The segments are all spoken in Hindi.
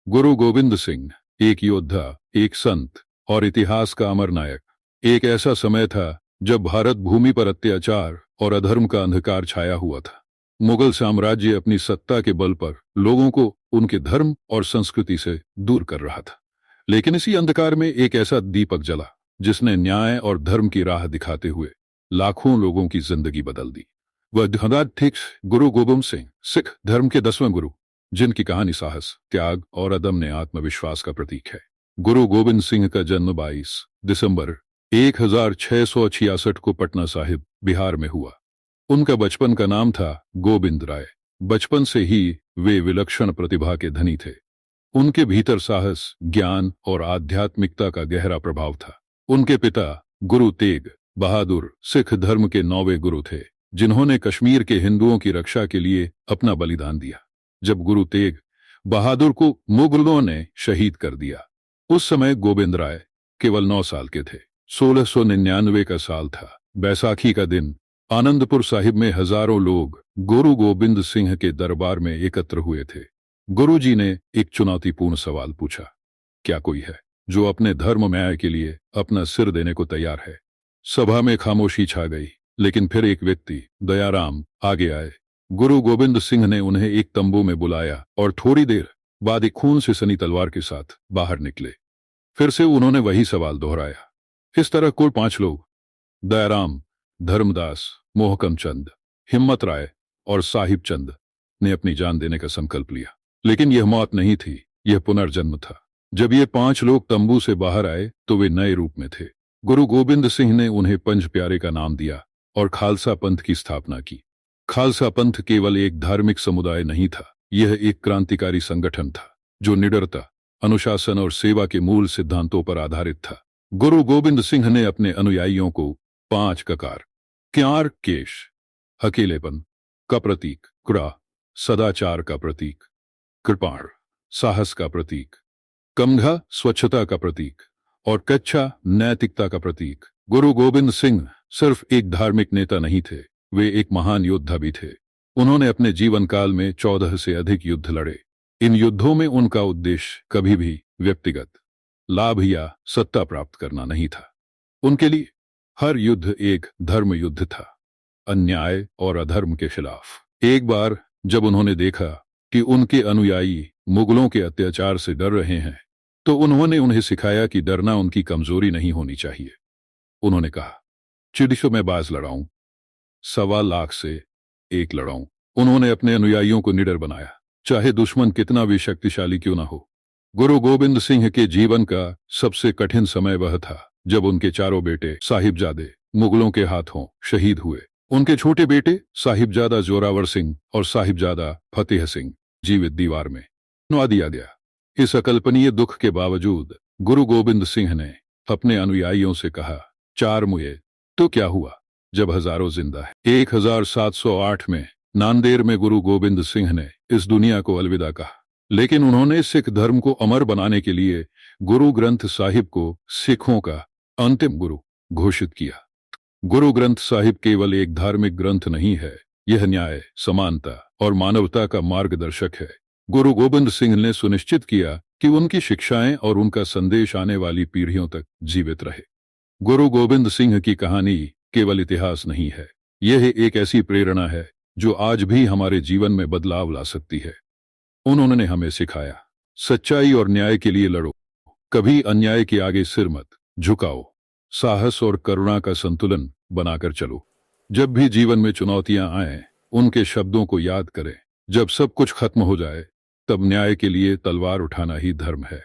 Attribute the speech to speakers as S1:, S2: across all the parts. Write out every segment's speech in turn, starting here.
S1: गुरु गोविंद सिंह एक योद्धा, एक संत और इतिहास का अमर नायक। एक ऐसा समय था जब भारत भूमि पर अत्याचार और अधर्म का अंधकार छाया हुआ था। मुगल साम्राज्य अपनी सत्ता के बल पर लोगों को उनके धर्म और संस्कृति से दूर कर रहा था। लेकिन इसी अंधकार में एक ऐसा दीपक जला जिसने न्याय और धर्म की राह दिखाते हुए लाखों लोगों की जिंदगी बदल दी। वह धनाद ठीक गुरु गोबिंद सिंह, सिख धर्म के 10वें गुरु, जिनकी कहानी साहस, त्याग और अदम्य आत्मविश्वास का प्रतीक है। गुरु गोबिंद सिंह का जन्म 22 दिसंबर 1666 को पटना साहिब, बिहार में हुआ। उनका बचपन का नाम था गोविंद राय। बचपन से ही वे विलक्षण प्रतिभा के धनी थे। उनके भीतर साहस, ज्ञान और आध्यात्मिकता का गहरा प्रभाव था। उनके पिता गुरु तेग बहादुर सिख धर्म के 9वें गुरु थे, जिन्होंने कश्मीर के हिंदुओं की रक्षा के लिए अपना बलिदान दिया। जब गुरु तेग बहादुर को मुगलों ने शहीद कर दिया, उस समय गोविंद राय केवल 9 साल के थे। 1699 का साल था। बैसाखी का दिन आनंदपुर साहिब में हजारों लोग गुरु गोबिंद सिंह के दरबार में एकत्र हुए थे। गुरुजी ने एक चुनौतीपूर्ण सवाल पूछा, क्या कोई है जो अपने धर्म न्याय के लिए अपना सिर देने को तैयार है? सभा में खामोशी छा गई, लेकिन फिर एक व्यक्ति, दयाराम, आगे आए। गुरु गोबिंद सिंह ने उन्हें एक तंबू में बुलाया और थोड़ी देर बाद एक खून से सनी तलवार के साथ बाहर निकले। फिर से उन्होंने वही सवाल दोहराया। इस तरह कुल 5 लोग, दयाराम, धर्मदास, मोहकम चंद, हिम्मत राय और साहिब चंद, ने अपनी जान देने का संकल्प लिया। लेकिन यह मौत नहीं थी, यह पुनर्जन्म था। जब ये 5 लोग तंबू से बाहर आए तो वे नए रूप में थे। गुरु गोबिंद सिंह ने उन्हें पंज प्यारे का नाम दिया और खालसा पंथ की स्थापना की। खालसा पंथ केवल एक धार्मिक समुदाय नहीं था, यह एक क्रांतिकारी संगठन था जो निडरता, अनुशासन और सेवा के मूल सिद्धांतों पर आधारित था। गुरु गोबिंद सिंह ने अपने अनुयायियों को 5 ककार, क्यार केश, अकेलेपन का प्रतीक, क्रा सदाचार का प्रतीक, कृपाण साहस का प्रतीक, कमघा स्वच्छता का प्रतीक और कच्छा नैतिकता का प्रतीक। गुरु गोबिंद सिंह सिर्फ एक धार्मिक नेता नहीं थे, वे एक महान योद्धा भी थे। उन्होंने अपने जीवन काल में 14 से अधिक युद्ध लड़े। इन युद्धों में उनका उद्देश्य कभी भी व्यक्तिगत लाभ या सत्ता प्राप्त करना नहीं था। उनके लिए हर युद्ध एक धर्म युद्ध था, अन्याय और अधर्म के खिलाफ। एक बार जब उन्होंने देखा कि उनके अनुयायी मुगलों के अत्याचार से डर रहे हैं, तो उन्होंने उन्हें सिखाया कि डरना उनकी कमजोरी नहीं होनी चाहिए। उन्होंने कहा, चिड़ियों में बाज लड़ाऊं, 1.25 लाख से 1 लड़ाऊं। उन्होंने अपने अनुयायियों को निडर बनाया, चाहे दुश्मन कितना भी शक्तिशाली क्यों ना हो। गुरु गोबिंद सिंह के जीवन का सबसे कठिन समय वह था जब उनके 4 बेटे साहिबजादे मुगलों के हाथों शहीद हुए। उनके छोटे बेटे साहिबजादा जोरावर सिंह और साहिबजादा फतेह सिंह जीवित दीवार में नुआ दिया गया। इस अकल्पनीय दुख के बावजूद गुरु गोबिंद सिंह ने अपने अनुयायियों से कहा, 4 मुए तो क्या हुआ जब हजारों जिंदा है। 1708 में नांदेड़ में गुरु गोबिंद सिंह ने इस दुनिया को अलविदा कहा, लेकिन उन्होंने सिख धर्म को अमर बनाने के लिए गुरु ग्रंथ साहिब को सिखों का अंतिम गुरु घोषित किया। गुरु ग्रंथ साहिब केवल एक धार्मिक ग्रंथ नहीं है, यह न्याय, समानता और मानवता का मार्गदर्शक है। गुरु गोबिंद सिंह ने सुनिश्चित किया कि उनकी शिक्षाएं और उनका संदेश आने वाली पीढ़ियों तक जीवित रहे। गुरु गोबिंद सिंह की कहानी केवल इतिहास नहीं है, यह एक ऐसी प्रेरणा है जो आज भी हमारे जीवन में बदलाव ला सकती है। उन्होंने हमें सिखाया, सच्चाई और न्याय के लिए लड़ो, कभी अन्याय के आगे सिर मत झुकाओ, साहस और करुणा का संतुलन बनाकर चलो। जब भी जीवन में चुनौतियां आएं, उनके शब्दों को याद करें, जब सब कुछ खत्म हो जाए तब न्याय के लिए तलवार उठाना ही धर्म है।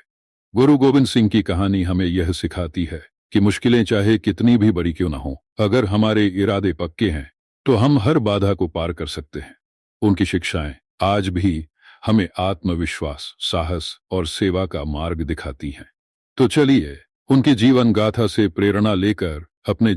S1: गुरु गोबिंद सिंह की कहानी हमें यह सिखाती है कि मुश्किलें चाहे कितनी भी बड़ी क्यों ना हो, अगर हमारे इरादे पक्के हैं तो हम हर बाधा को पार कर सकते हैं। उनकी शिक्षाएं आज भी हमें आत्मविश्वास, साहस और सेवा का मार्ग दिखाती हैं। तो चलिए उनकी जीवन गाथा से प्रेरणा लेकर अपने